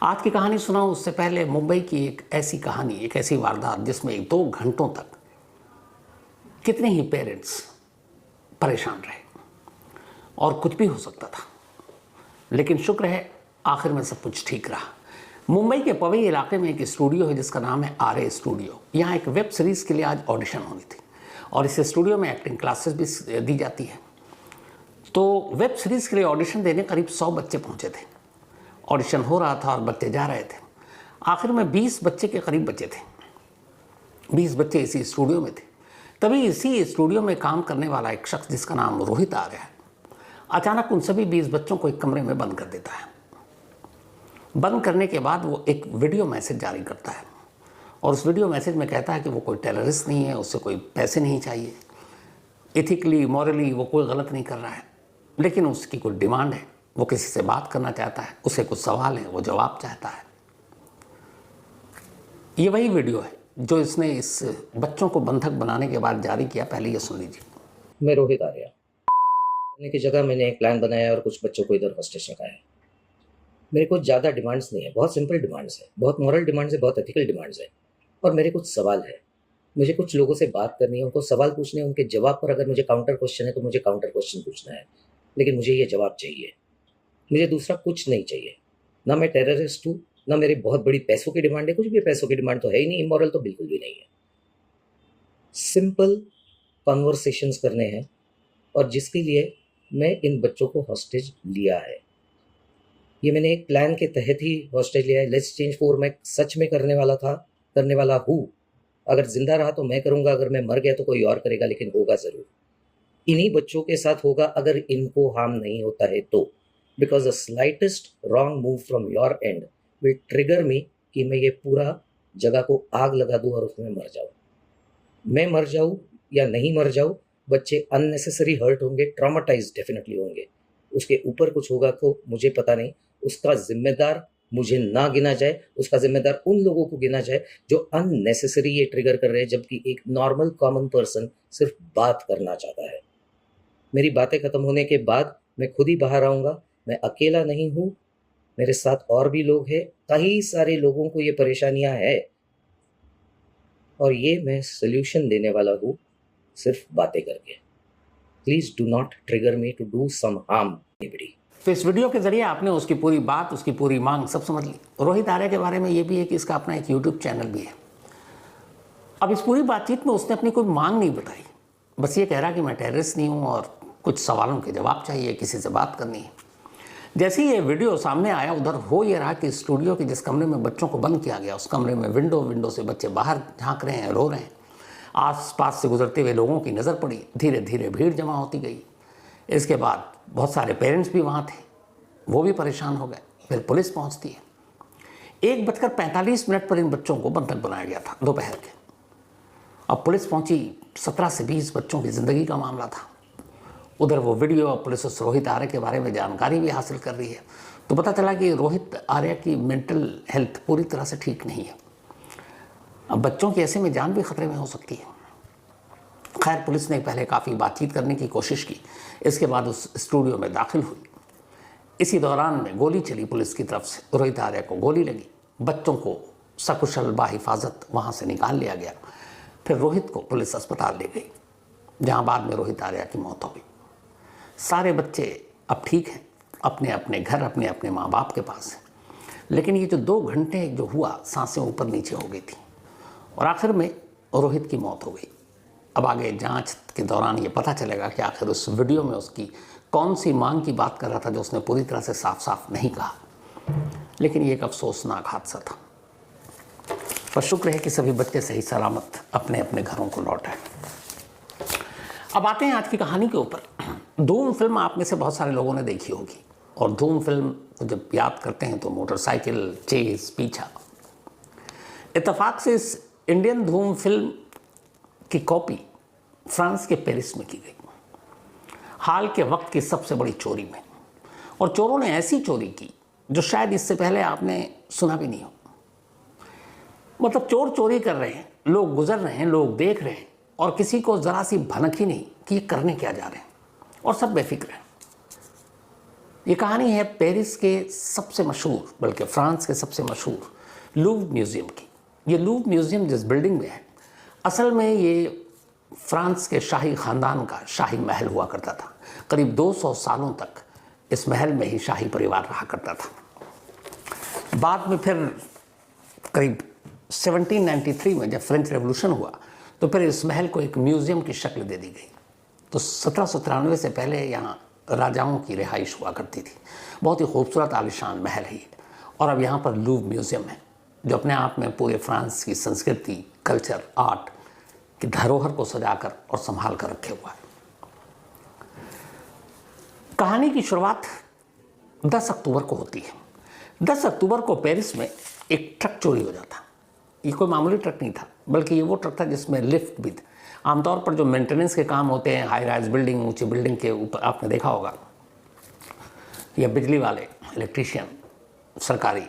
आज की कहानी सुनाऊं उससे पहले मुंबई की एक ऐसी कहानी, एक ऐसी वारदात जिसमें 2 घंटों तक कितने ही पेरेंट्स परेशान रहे और कुछ भी हो सकता था, लेकिन शुक्र है आखिर में सब कुछ ठीक रहा। मुंबई के पवई इलाके में एक स्टूडियो है जिसका नाम है आरए स्टूडियो। यहाँ एक वेब सीरीज़ के लिए आज ऑडिशन होनी थी और इस स्टूडियो में एक्टिंग क्लासेस भी दी जाती है। तो वेब सीरीज़ के लिए ऑडिशन देने करीब 100 बच्चे पहुँचे थे। ऑडिशन हो रहा था और बच्चे जा रहे थे। आखिर में 20 बच्चे के करीब बचे थे। 20 बच्चे इसी स्टूडियो में थे। तभी इसी स्टूडियो में काम करने वाला एक शख्स जिसका नाम रोहित आ गया, अचानक उन सभी 20 बच्चों को एक कमरे में बंद कर देता है। बंद करने के बाद वो एक वीडियो मैसेज जारी करता है और उस वीडियो मैसेज में कहता है कि वो कोई टेररिस्ट नहीं है, उससे कोई पैसे नहीं चाहिए, एथिकली मॉरली वो कोई गलत नहीं कर रहा है, लेकिन उसकी कोई डिमांड है, वो किसी से बात करना चाहता है, उसे कुछ सवाल है, वो जवाब चाहता है। ये वही वीडियो है जो इसने इस बच्चों को बंधक बनाने के बाद जारी किया। पहले ये सुन लीजिए। मैं रोहित आर्या करने की जगह मैंने एक प्लान बनाया और कुछ बच्चों को इधर हॉस्टेज रखाया। मेरे को ज़्यादा डिमांड्स नहीं है, बहुत सिंपल डिमांड्स है, बहुत मॉरल डिमांड्स है, बहुत एथिकल डिमांड्स है। और मेरे कुछ सवाल है, मुझे कुछ लोगों से बात करनी है, उनको सवाल पूछने हैं, उनके जवाब पर अगर मुझे काउंटर क्वेश्चन है तो मुझे काउंटर क्वेश्चन पूछना है, लेकिन मुझे ये जवाब चाहिए। मुझे दूसरा कुछ नहीं चाहिए। ना मैं टेररिस्ट हूँ, ना मेरी बहुत बड़ी पैसों की डिमांड है, कुछ भी पैसों की डिमांड तो है ही नहीं, इमोरल तो बिल्कुल भी नहीं है। सिंपल कॉन्वर्सेशंस करने हैं और जिसके लिए मैं इन बच्चों को हॉस्टेज लिया है। ये मैंने एक प्लान के तहत ही हॉस्टेज लिया है। लेट्स चेंज 4 मैं सच में करने वाला हूँ। अगर जिंदा रहा तो मैं करूँगा, अगर मैं मर गया तो कोई और करेगा, लेकिन होगा ज़रूर। इन्हीं बच्चों के साथ होगा अगर इनको हार्म नहीं होता है तो। Because the slightest wrong move from your end will trigger me कि मैं ये पूरा जगह को आग लगा दूँ और उसमें मर जाऊँ। मैं मर जाऊँ या नहीं मर जाऊँ, बच्चे अननेसेसरी हर्ट होंगे, ट्रॉमाटाइज डेफिनेटली होंगे। उसके ऊपर कुछ होगा तो मुझे पता नहीं। उसका जिम्मेदार मुझे ना गिना जाए, उसका जिम्मेदार उन लोगों को गिना जाए जो अननेसेसरी ये ट्रिगर कर रहे हैं, जबकि एक नॉर्मल कॉमन पर्सन सिर्फ बात करना चाहता है। मेरी बातें खत्म होने के बाद मैं खुद ही बाहर आऊँगा। मैं अकेला नहीं हूँ, मेरे साथ और भी लोग हैं। कई सारे लोगों को ये परेशानियां है और ये मैं सोल्यूशन देने वाला हूँ सिर्फ बातें करके। Please do not trigger me to do some harm anybody. तो इस वीडियो के जरिए आपने उसकी पूरी बात, उसकी पूरी मांग सब समझ ली। रोहित आर्या के बारे में ये भी है कि इसका अपना एक यूट्यूब चैनल भी है। अब इस पूरी बातचीत में उसने अपनी कोई मांग नहीं बताई, बस ये कह रहा कि मैं टेररिस्ट नहीं हूँ और कुछ सवालों के जवाब चाहिए, किसी से बात करनी है। जैसे ही ये वीडियो सामने आया, उधर हो ये रहा कि स्टूडियो के जिस कमरे में बच्चों को बंद किया गया, उस कमरे में विंडो से बच्चे बाहर झांक रहे हैं, रो रहे हैं। आसपास से गुजरते हुए लोगों की नज़र पड़ी, धीरे धीरे भीड़ जमा होती गई। इसके बाद बहुत सारे पेरेंट्स भी वहाँ थे, वो भी परेशान हो गए। फिर पुलिस पहुँचती है। 1:45 पर इन बच्चों को बंधक बनाया गया था दोपहर के। अब पुलिस पहुँची, 17 से 20 बच्चों की ज़िंदगी का मामला था। उधर वो वीडियो, और पुलिस उस रोहित आर्या के बारे में जानकारी भी हासिल कर रही है। तो पता चला कि रोहित आर्या की मेंटल हेल्थ पूरी तरह से ठीक नहीं है। अब बच्चों की ऐसे में जान भी खतरे में हो सकती है। खैर, पुलिस ने पहले काफ़ी बातचीत करने की कोशिश की, इसके बाद उस स्टूडियो में दाखिल हुई। इसी दौरान में गोली चली पुलिस की तरफ से, रोहित आर्या को गोली लगी। बच्चों को सकुशल बाहिफाजत वहाँ से निकाल लिया गया। फिर रोहित को पुलिस अस्पताल ले गई, जहाँ बाद में रोहित आर्या की मौत हो गई। सारे बच्चे अब ठीक हैं, अपने अपने घर, अपने अपने माँ बाप के पास हैं। लेकिन ये जो 2 घंटे जो हुआ, सांसें ऊपर नीचे हो गई थी और आखिर में रोहित की मौत हो गई। अब आगे जांच के दौरान ये पता चलेगा कि आखिर उस वीडियो में उसकी कौन सी मांग की बात कर रहा था जो उसने पूरी तरह से साफ साफ नहीं कहा। लेकिन ये एक अफसोसनाक हादसा था। पर शुक्र है कि सभी बच्चे सही सलामत अपने अपने घरों को लौट आए। अब आते हैं आज की कहानी के ऊपर। धूम फिल्म आप में से बहुत सारे लोगों ने देखी होगी, और धूम फिल्म को जब याद करते हैं तो मोटरसाइकिल, चेस, पीछा। इत्तेफाक से इस इंडियन धूम फिल्म की कॉपी फ्रांस के पेरिस में की गई, हाल के वक्त की सबसे बड़ी चोरी में। और चोरों ने ऐसी चोरी की जो शायद इससे पहले आपने सुना भी नहीं हो। मतलब चोर चोरी कर रहे हैं, लोग गुजर रहे हैं, लोग देख रहे हैं, और किसी को ज़रा सी भनक ही नहीं कि ये करने क्या जा रहे हैं, और सब बेफिक्र हैं। ये कहानी है पेरिस के सबसे मशहूर, बल्कि फ्रांस के सबसे मशहूर लूव्र म्यूज़ियम की। ये लूव्र म्यूज़ियम जिस बिल्डिंग में है, असल में ये फ्रांस के शाही ख़ानदान का शाही महल हुआ करता था। करीब 200 सालों तक इस महल में ही शाही परिवार रहा करता था। बाद में फिर करीब 1793 में जब फ्रेंच रेवोल्यूशन हुआ तो फिर इस महल को एक म्यूज़ियम की शक्ल दे दी गई। तो 1793 से पहले यहाँ राजाओं की रिहाइश हुआ करती थी। बहुत ही खूबसूरत आलिशान महल है और अब यहाँ पर लूव्र म्यूज़ियम है, जो अपने आप में पूरे फ्रांस की संस्कृति, कल्चर, आर्ट की धरोहर को सजाकर और संभाल कर रखे हुआ है। कहानी की शुरुआत 10 अक्टूबर को होती है। 10 अक्टूबर को पेरिस में एक ट्रक चोरी हो जाता। ये कोई मामूली ट्रक नहीं था, बल्कि ये वो ट्रक था जिसमें लिफ्ट भी थी। आमतौर पर जो मेंटेनेंस के काम होते हैं, हाई राइज बिल्डिंग, ऊंची बिल्डिंग के ऊपर आपने देखा होगा, या बिजली वाले इलेक्ट्रीशियन सरकारी,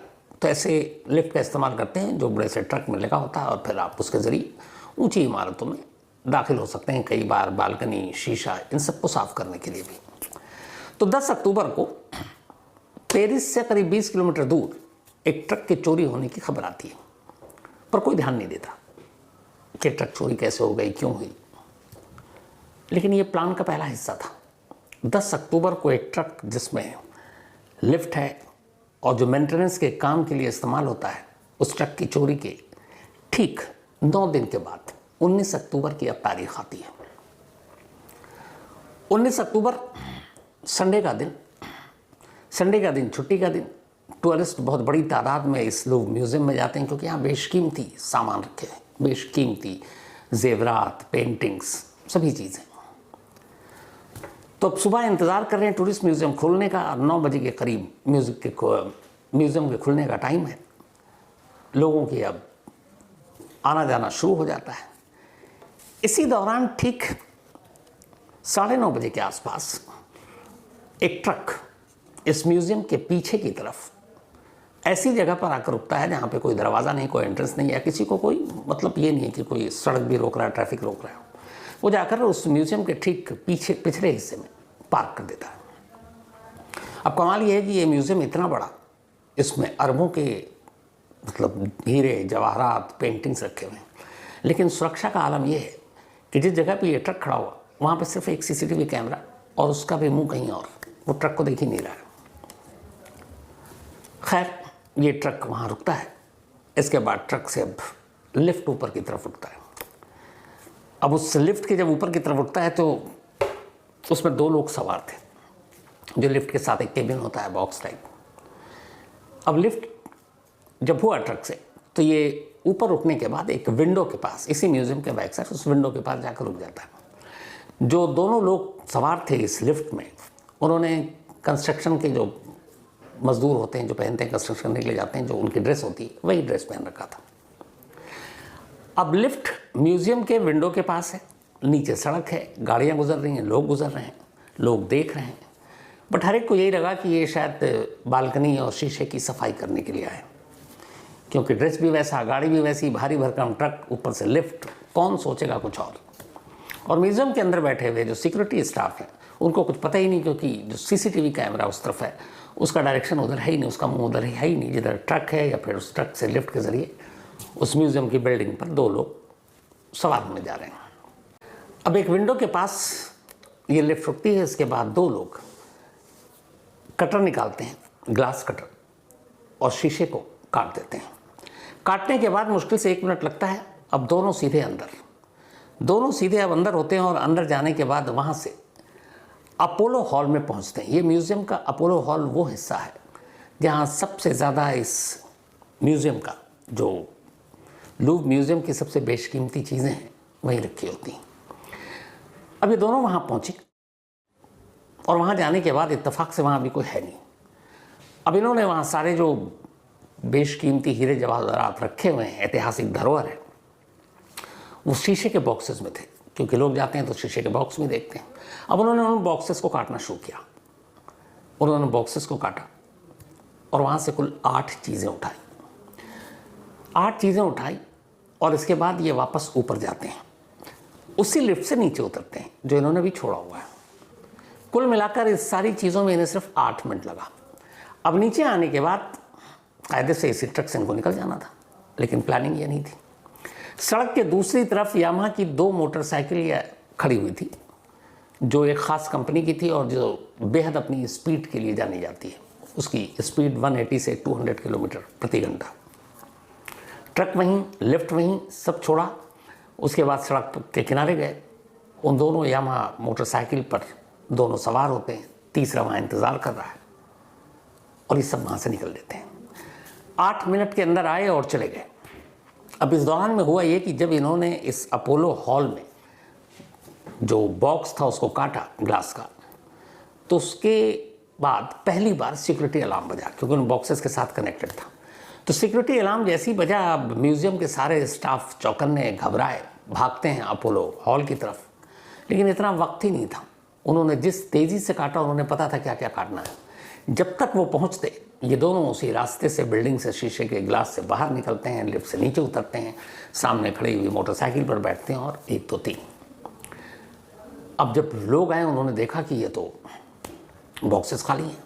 तो ऐसे लिफ्ट का इस्तेमाल करते हैं जो बड़े से ट्रक में लगा होता है और फिर आप उसके ज़रिए ऊंची इमारतों में दाखिल हो सकते हैं, कई बार बालकनी, शीशा, इन सबको साफ करने के लिए भी। तो 10 अक्टूबर को पेरिस से करीब 20 किलोमीटर दूर एक ट्रक के चोरी होने की खबर आती है, पर कोई ध्यान नहीं देता कि ट्रक चोरी कैसे हो गई, क्यों हुई। लेकिन ये प्लान का पहला हिस्सा था। 10 अक्टूबर को एक ट्रक जिसमें लिफ्ट है और जो मेंटेनेंस के काम के लिए इस्तेमाल होता है, उस ट्रक की चोरी के ठीक 9 दिन के बाद 19 अक्टूबर की अब तारीख आती है। 19 अक्टूबर संडे का दिन, छुट्टी का दिन। टूरिस्ट बहुत बड़ी तादाद में इस लूव्र म्यूज़ियम में जाते हैं, क्योंकि यहाँ बेशकीमती सामान रखे हैं, बेशकीमती जेवरात, पेंटिंग्स, सभी चीज़ें। तो अब सुबह इंतज़ार कर रहे हैं टूरिस्ट म्यूज़ियम खोलने का। 9 बजे के करीब म्यूज़ियम के खुलने का टाइम है। लोगों की अब आना जाना शुरू हो जाता है। इसी दौरान ठीक 9:30 बजे के आसपास एक ट्रक इस म्यूज़ियम के पीछे की तरफ ऐसी जगह पर आकर रुकता है जहाँ पे कोई दरवाज़ा नहीं, कोई एंट्रेंस नहीं, या किसी को कोई मतलब ये नहीं है कि कोई सड़क भी रोक रहा है, ट्रैफिक रोक रहा है। वो जाकर उस म्यूज़ियम के ठीक पीछे पिछले हिस्से में पार्क कर देता है। अब कमाल ये है कि ये म्यूज़ियम इतना बड़ा, इसमें अरबों के मतलब हीरे, जवाहरात, पेंटिंग्स रखे हुए हैं, लेकिन सुरक्षा का आलम यह है कि जिस जगह पे ये ट्रक खड़ा हुआ वहाँ पे सिर्फ एक CCTV कैमरा और उसका भी मुंह कहीं और, वो ट्रक को देख ही नहीं रहा है। खैर, ये ट्रक वहाँ रुकता है। इसके बाद ट्रक से अब लिफ्ट ऊपर की तरफ उठता है। अब उस लिफ्ट के जब ऊपर की तरफ उठता है तो उसमें 2 लोग सवार थे, जो लिफ्ट के साथ एक केबिन होता है, बॉक्स टाइप। अब लिफ्ट जब हुआ ट्रक से, तो ये ऊपर रुकने के बाद एक विंडो के पास, इसी म्यूज़ियम के बैक साइड उस विंडो के पास जाकर रुक जाता है। जो दोनों लोग सवार थे इस लिफ्ट में, उन्होंने कंस्ट्रक्शन के जो मजदूर होते हैं, जो पहनते हैं, कंस्ट्रक्शन करने के लिए जाते हैं, जो उनकी ड्रेस होती है, वही ड्रेस पहन रखा था। अब लिफ्ट म्यूज़ियम के विंडो के पास है, नीचे सड़क है, गाड़ियाँ गुजर रही हैं, लोग गुजर रहे हैं, लोग देख रहे हैं। बट हर एक को यही लगा कि ये शायद बालकनी और शीशे की सफाई करने के लिए आए, क्योंकि ड्रेस भी वैसा, गाड़ी भी वैसी, भारी भरकम ट्रक, ऊपर से लिफ्ट, कौन सोचेगा कुछ और म्यूज़ियम के अंदर बैठे हुए जो सिक्योरिटी स्टाफ है, उनको कुछ पता ही नहीं, क्योंकि जो CCTV कैमरा उस तरफ है, उसका डायरेक्शन उधर है ही नहीं, उसका मुंह उधर है ही नहीं जिधर ट्रक है, या फिर उस ट्रक से लिफ्ट के ज़रिए उस म्यूज़ियम की बिल्डिंग पर 2 लोग सवार होने जा रहे हैं। अब एक विंडो के पास ये लिफ्ट रुकती है। इसके बाद 2 लोग कटर निकालते हैं, ग्लास कटर, और शीशे को काट देते हैं। काटने के बाद मुश्किल से 1 मिनट लगता है। अब दोनों सीधे अब अंदर होते हैं, और अंदर जाने के बाद वहाँ से अपोलो हॉल में पहुँचते हैं। ये म्यूज़ियम का अपोलो हॉल वो हिस्सा है जहाँ सबसे ज़्यादा इस म्यूज़ियम का, जो लूव्र म्यूज़ियम की सबसे बेशकीमती चीज़ें हैं, वहीं रखी होती हैं। अब ये दोनों वहाँ पहुँचे, और वहाँ जाने के बाद इत्तेफाक से वहाँ भी कोई है नहीं। अब इन्होंने वहाँ सारे जो बेशकीमती हीरे जवाहरात रखे हुए हैं, ऐतिहासिक धरोहर है, वो शीशे के बॉक्सेस में थे, क्योंकि लोग जाते हैं तो शीशे के बॉक्स में देखते हैं। अब उन्होंने उन बॉक्सेस को काटना शुरू किया। उन्होंने बॉक्सेस को काटा और वहाँ से कुल 8 चीज़ें उठाई, और इसके बाद ये वापस ऊपर जाते हैं, उसी लिफ्ट से नीचे उतरते हैं जो इन्होंने भी छोड़ा हुआ है। कुल मिलाकर इस सारी चीज़ों में इन्हें सिर्फ 8 मिनट लगा। अब नीचे आने के बाद कायदे से इसी ट्रक से इनको निकल जाना था, लेकिन प्लानिंग ये नहीं थी। सड़क के दूसरी तरफ यामाहा की 2 मोटरसाइकिल खड़ी हुई थी, जो एक ख़ास कंपनी की थी और जो बेहद अपनी स्पीड के लिए जानी जाती है। उसकी स्पीड 180 से 200 किलोमीटर प्रति घंटा। ट्रक वहीं, लिफ्ट वहीं, सब छोड़ा। उसके बाद सड़क के किनारे गए। उन दोनों यामाहा मोटरसाइकिल पर दोनों सवार होते हैं, तीसरा वहाँ इंतज़ार कर रहा है और ये सब वहाँ से निकल लेते हैं। 8 मिनट के अंदर आए और चले गए। अब इस दौरान में हुआ ये कि जब इन्होंने इस अपोलो हॉल में जो बॉक्स था उसको काटा ग्लास का, तो उसके बाद पहली बार सिक्योरिटी अलार्म बजा, क्योंकि उन बॉक्सेस के साथ कनेक्टेड था। तो सिक्योरिटी अलार्म जैसे ही बजा, अब म्यूज़ियम के सारे स्टाफ चौकन्ने, घबराए, भागते हैं अपोलो हॉल की तरफ। लेकिन इतना वक्त ही नहीं था। उन्होंने जिस तेज़ी से काटा, उन्होंने पता था क्या क्या काटना है। जब तक वो पहुँचते, ये दोनों उसी रास्ते से, बिल्डिंग से, शीशे के ग्लास से बाहर निकलते हैं, लिफ्ट से नीचे उतरते हैं, सामने खड़ी हुई मोटरसाइकिल पर बैठते हैं और 1 2 3। अब जब लोग आए, उन्होंने देखा कि ये तो बॉक्सेस खाली हैं।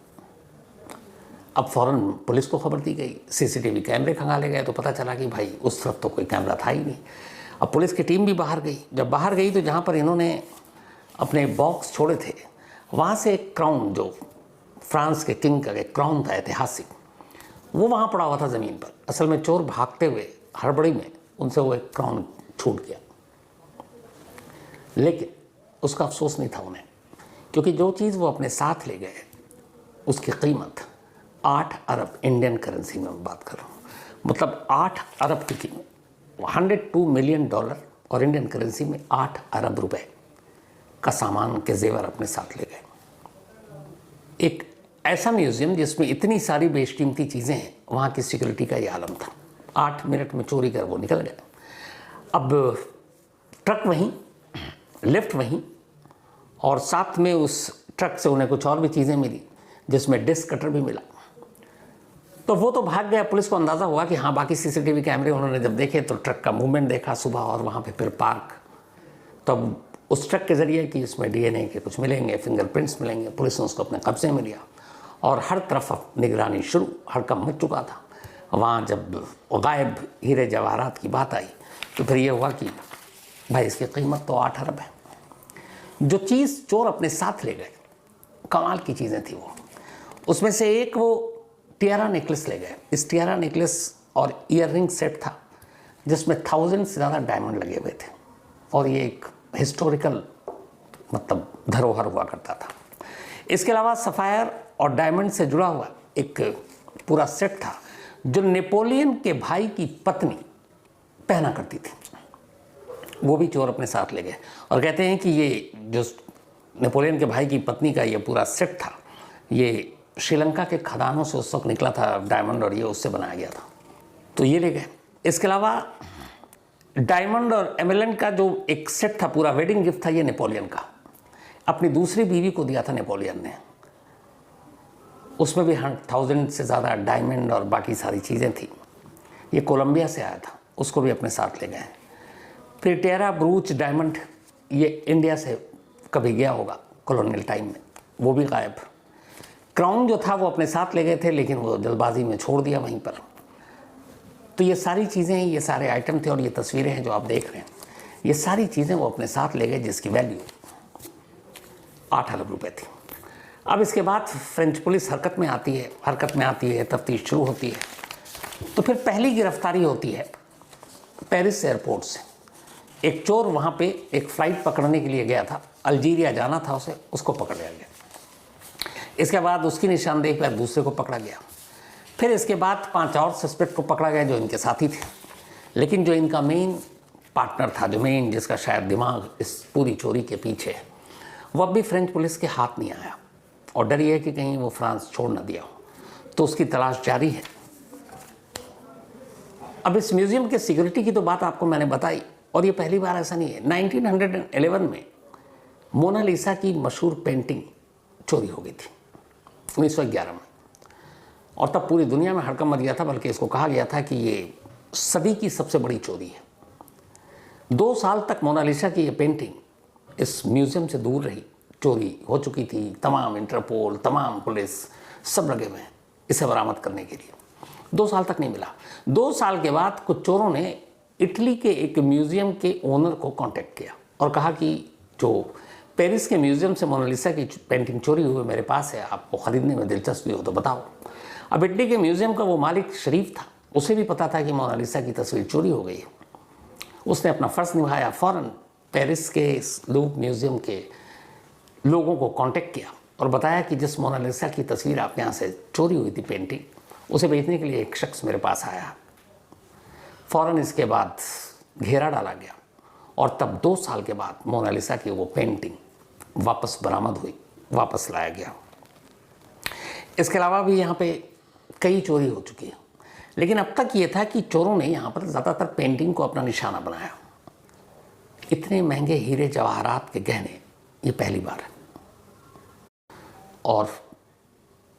अब फ़ौरन पुलिस को खबर दी गई, सीसीटीवी कैमरे खंगाले गए, तो पता चला कि भाई उस तरफ तो कोई कैमरा था ही नहीं। अब पुलिस की टीम भी बाहर गई। जब बाहर गई तो जहाँ पर इन्होंने अपने बॉक्स छोड़े थे, वहाँ से एक क्राउन, जो फ्रांस के किंग का एक क्राउन था ऐतिहासिक, वो वहाँ पड़ा हुआ था ज़मीन पर। असल में चोर भागते हुए हड़बड़ी में उनसे वो एक क्राउन छूट गया, लेकिन उसका अफसोस नहीं था उन्हें, क्योंकि जो चीज़ वो अपने साथ ले गए उसकी कीमत 8 अरब इंडियन करेंसी में बात कर रहा हूँ, मतलब 8 अरब की कीमत, $102 मिलियन, और इंडियन करेंसी में 8 अरब रुपए का सामान के जेवर अपने साथ ले गए। एक ऐसा म्यूज़ियम जिसमें इतनी सारी बेशकीमती चीज़ें हैं, वहाँ की सिक्योरिटी का ये आलम था। 8 मिनट में चोरी कर वो निकल गए। अब ट्रक वहीं, लिफ्ट वहीं, और साथ में उस ट्रक से उन्हें कुछ और भी चीज़ें मिली, जिसमें डिस्क कटर भी मिला। तो वो तो भाग गया। पुलिस को अंदाज़ा हुआ कि हाँ, बाकी सीसीटीवी कैमरे उन्होंने जब देखे तो ट्रक का मूवमेंट देखा सुबह, और वहाँ पे फिर पार्क, तब उस ट्रक के ज़रिए कि इसमें डीएनए के कुछ मिलेंगे, फिंगरप्रिंट्स मिलेंगे, पुलिस ने उसको अपने कब्जे में लिया और हर तरफ निगरानी शुरू। हड़कंप मच चुका था। वहाँ जब गायब हीरे जवाहरात की बात आई तो फिर ये हुआ कि भाई इसकी कीमत तो 8 अरब है। जो चीज़ चोर अपने साथ ले गए, कमाल की चीज़ें थी वो। उसमें से एक वो टियारा नेकलेस ले गए। इस टियारा नेकलेस और ईयर रिंग सेट था जिसमें 1000 से ज़्यादा डायमंड लगे हुए थे, और ये एक हिस्टोरिकल मतलब धरोहर हुआ करता था। इसके अलावा सफ़ायर और डायमंड से जुड़ा हुआ एक पूरा सेट था जो नेपोलियन के भाई की पत्नी पहना करती थी, वो भी चोर अपने साथ ले गए। और कहते हैं कि ये जो नेपोलियन के भाई की पत्नी का ये पूरा सेट था, ये श्रीलंका के खदानों से उस वक्त निकला था डायमंड, और ये उससे बनाया गया था, तो ये ले गए। इसके अलावा डायमंड और एमरल्ड का जो एक सेट था, पूरा वेडिंग गिफ्ट था, ये नेपोलियन का अपनी दूसरी बीवी को दिया था नेपोलियन ने। उसमें भी 1000 से ज़्यादा डायमंड और बाकी सारी चीज़ें थी। ये कोलंबिया से आया था, उसको भी अपने साथ ले गए। फिर टियारा ब्रूच डायमंड, ये इंडिया से कभी गया होगा कॉलोनियल टाइम में, वो भी गायब। क्राउन जो था वो अपने साथ ले गए थे, लेकिन वो जल्दबाजी में छोड़ दिया वहीं पर। तो ये सारी चीज़ें, ये सारे आइटम थे, और ये तस्वीरें हैं जो आप देख रहे हैं, ये सारी चीज़ें वो अपने साथ ले गए, जिसकी वैल्यू 8 अरब रुपए थी। अब इसके बाद फ्रेंच पुलिस हरकत में आती है, तफ्तीश शुरू होती है। तो फिर पहली गिरफ्तारी होती है पेरिस एयरपोर्ट से। एक चोर वहाँ पे एक फ़्लाइट पकड़ने के लिए गया था, अल्जीरिया जाना था उसे, उसको पकड़ लिया गया। इसके बाद उसकी निशानदेही पर दूसरे को पकड़ा गया। फिर इसके बाद 5 और सस्पेक्ट को पकड़ा गया जो इनके साथी थे। लेकिन जो इनका मेन पार्टनर था, जो मेन जिसका शायद दिमाग इस पूरी चोरी के पीछे है, वो अब भी फ्रेंच पुलिस के हाथ नहीं आया, और डर ये है कि कहीं वो फ्रांस छोड़ ना दिया हो, तो उसकी तलाश जारी है। अब इस म्यूज़ियम के सिक्योरिटी की तो बात आपको मैंने बताई, और ये पहली बार ऐसा नहीं है। 1911 में मोनालिसा की मशहूर पेंटिंग चोरी हो गई थी, 1911 में, और तब पूरी दुनिया में हड़कंप मच गया था। बल्कि इसको कहा गया था कि ये सदी की सबसे बड़ी चोरी है। 2 साल तक मोनालिसा की ये पेंटिंग इस म्यूज़ियम से दूर रही, चोरी हो चुकी थी, तमाम इंटरपोल, तमाम पुलिस सब लगे हुए हैं इसे बरामद करने के लिए। 2 साल तक नहीं मिला। 2 साल के बाद कुछ चोरों ने इटली के एक म्यूज़ियम के ओनर को कांटेक्ट किया और कहा कि जो पेरिस के म्यूज़ियम से मोनालिसा की पेंटिंग चोरी हुई मेरे पास है, आपको ख़रीदने में दिलचस्पी हो तो बताओ। अब इटली के म्यूज़ियम का वो मालिक शरीफ था, उसे भी पता था कि मोनालिसा की तस्वीर चोरी हो गई है। उसने अपना फ़र्ज़ निभाया, फ़ौरन पेरिस के इस लूव्र म्यूज़ियम के लोगों को कांटेक्ट किया और बताया कि जिस मोनालिसा की तस्वीर आपके यहाँ से चोरी हुई थी पेंटिंग, उसे बेचने के लिए एक शख्स मेरे पास आया। फ़ौरन इसके बाद घेरा डाला गया और तब 2 साल के बाद मोनालिसा की वो पेंटिंग वापस बरामद हुई, वापस लाया गया। इसके अलावा भी यहाँ पे कई चोरी हो चुकी है, लेकिन अब तक ये था कि चोरों ने यहाँ पर ज़्यादातर पेंटिंग को अपना निशाना बनाया। इतने महंगे हीरे जवाहरात के गहने ये पहली बार है। और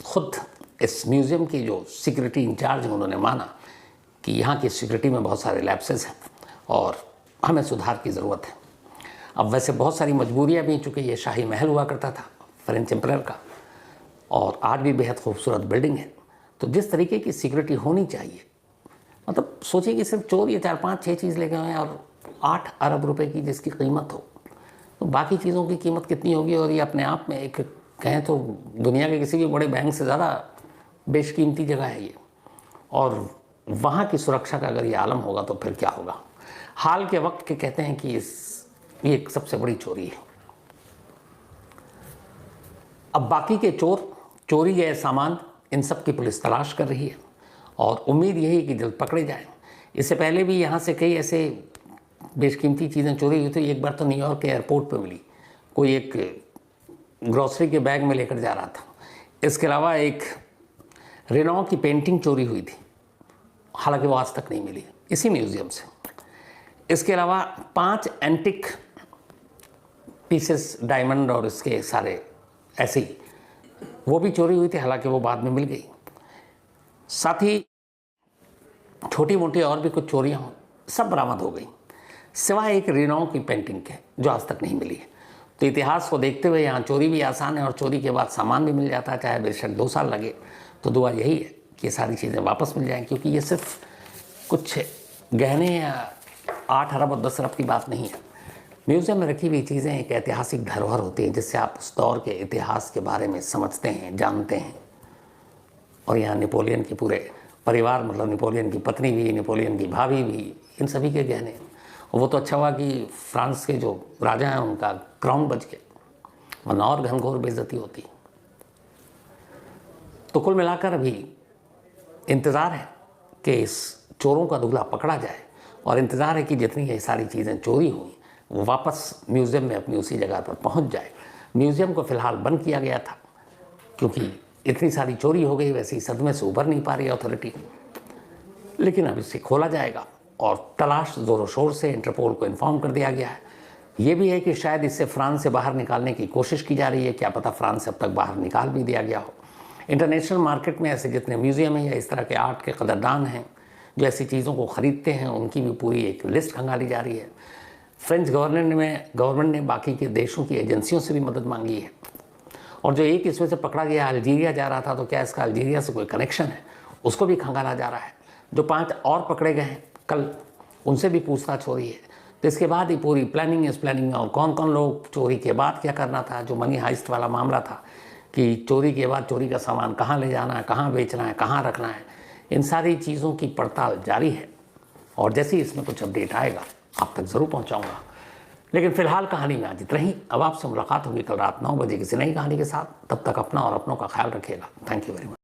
ख़ुद इस म्यूज़ियम की जो सिक्योरिटी इंचार्ज हैं उन्होंने माना कि यहाँ की सिक्योरिटी में बहुत सारे लैप्सेस हैं और हमें सुधार की ज़रूरत है। अब वैसे बहुत सारी मजबूरियाँ भी, चूँकि ये शाही महल हुआ करता था फ्रेंच एम्परर का और आज भी बेहद खूबसूरत बिल्डिंग है, तो जिस तरीके की सिक्योरिटी होनी चाहिए, मतलब सोचिए कि सिर्फ चोर ये 4, 5, 6 चीज़ ले गए हैं और 8 अरब रुपए की जिसकी कीमत हो, तो बाकी चीज़ों की कीमत कितनी होगी। और ये अपने आप में एक कहें तो दुनिया के किसी भी बड़े बैंक से ज़्यादा बेशकीमती जगह है ये, और वहाँ की सुरक्षा का अगर ये आलम होगा तो फिर क्या होगा। हाल के वक्त के कहते हैं कि ये एक सबसे बड़ी चोरी है। अब बाकी के चोर, चोरी गए सामान, इन सब की पुलिस तलाश कर रही है और उम्मीद यही है कि जल्द पकड़े जाएं। इससे पहले भी यहाँ से कई ऐसे बेशकीमती चीज़ें चोरी हुई थी। एक बार तो न्यूयॉर्क के एयरपोर्ट पे मिली, कोई एक ग्रॉसरी के बैग में लेकर जा रहा था। इसके अलावा एक रेनॉ की पेंटिंग चोरी हुई थी, हालांकि वो आज तक नहीं मिली, इसी म्यूज़ियम से। इसके अलावा 5 एंटिक पीसेस डायमंड और इसके सारे ऐसे ही वो भी चोरी हुई थी, हालांकि वो बाद में मिल गई। साथ ही छोटी मोटी और भी कुछ चोरियाँ सब बरामद हो गई, सिवाय एक रेनॉ की पेंटिंग के जो आज तक नहीं मिली है। तो इतिहास को देखते हुए यहाँ चोरी भी आसान है और चोरी के बाद सामान भी मिल जाता है, चाहे बेशक 2 साल लगे। तो दुआ यही है कि ये सारी चीज़ें वापस मिल जाएं, क्योंकि ये सिर्फ कुछ गहने या 8 अरब और 10 अरब की बात नहीं है। म्यूज़ियम में रखी हुई चीज़ें एक ऐतिहासिक धरोहर होती हैं, जिससे आप उस दौर के इतिहास के बारे में समझते हैं, जानते हैं। और यहाँ नेपोलियन के पूरे परिवार, मतलब नेपोलियन की पत्नी भी, नेपोलियन की भाभी भी, इन सभी के गहने। वो तो अच्छा हुआ कि फ्रांस के जो राजा हैं उनका क्राउन बच गया, वरना और घनघोर बेइज्जती होती। तो कुल मिलाकर अभी इंतज़ार है कि इस चोरों का दुगला पकड़ा जाए और इंतज़ार है कि जितनी ये सारी चीज़ें चोरी हुई वो वापस म्यूज़ियम में अपनी उसी जगह पर पहुंच जाए। म्यूज़ियम को फ़िलहाल बंद किया गया था क्योंकि इतनी सारी चोरी हो गई, वैसे ही सदमे से उभर नहीं पा रही अथॉरिटी, लेकिन अब इसे खोला जाएगा और तलाश ज़ोरों शोर से इंटरपोल को इन्फॉर्म कर दिया गया है। ये भी है कि शायद इससे फ्रांस से बाहर निकालने की कोशिश की जा रही है, क्या पता फ्रांस से अब तक बाहर निकाल भी दिया गया हो। इंटरनेशनल मार्केट में ऐसे जितने म्यूज़ियम हैं या इस तरह के आर्ट के कदरदान हैं जो ऐसी चीज़ों को ख़रीदते हैं, उनकी भी पूरी एक लिस्ट खंगाली जा रही है। फ्रेंच गवर्नमेंट ने बाकी के देशों की एजेंसियों से भी मदद मांगी है। और जो एक इसमें से पकड़ा गया अल्जीरिया जा रहा था, तो क्या इसका अल्जीरिया से कोई कनेक्शन है, उसको भी खंगाला जा रहा है। जो 5 और पकड़े गए हैं कल, उनसे भी पूछताछ हो रही है। तो इसके बाद ही पूरी प्लानिंग इस प्लानिंग में, और कौन कौन लोग चोरी के बाद क्या करना था, जो मनी हाइस्ट वाला मामला था कि चोरी के बाद चोरी का सामान कहाँ ले जाना है, कहाँ बेचना है, कहाँ रखना है, इन सारी चीज़ों की पड़ताल जारी है। और जैसे ही इसमें कुछ अपडेट आएगा आप तक ज़रूर पहुँचाऊँगा। लेकिन फ़िलहाल कहानी में आज इतना ही। अब आपसे मुलाकात होगी कल रात 9 बजे किसी नई कहानी के साथ। तब तक अपना और अपनों का ख्याल रखिएगा। Thank you very much.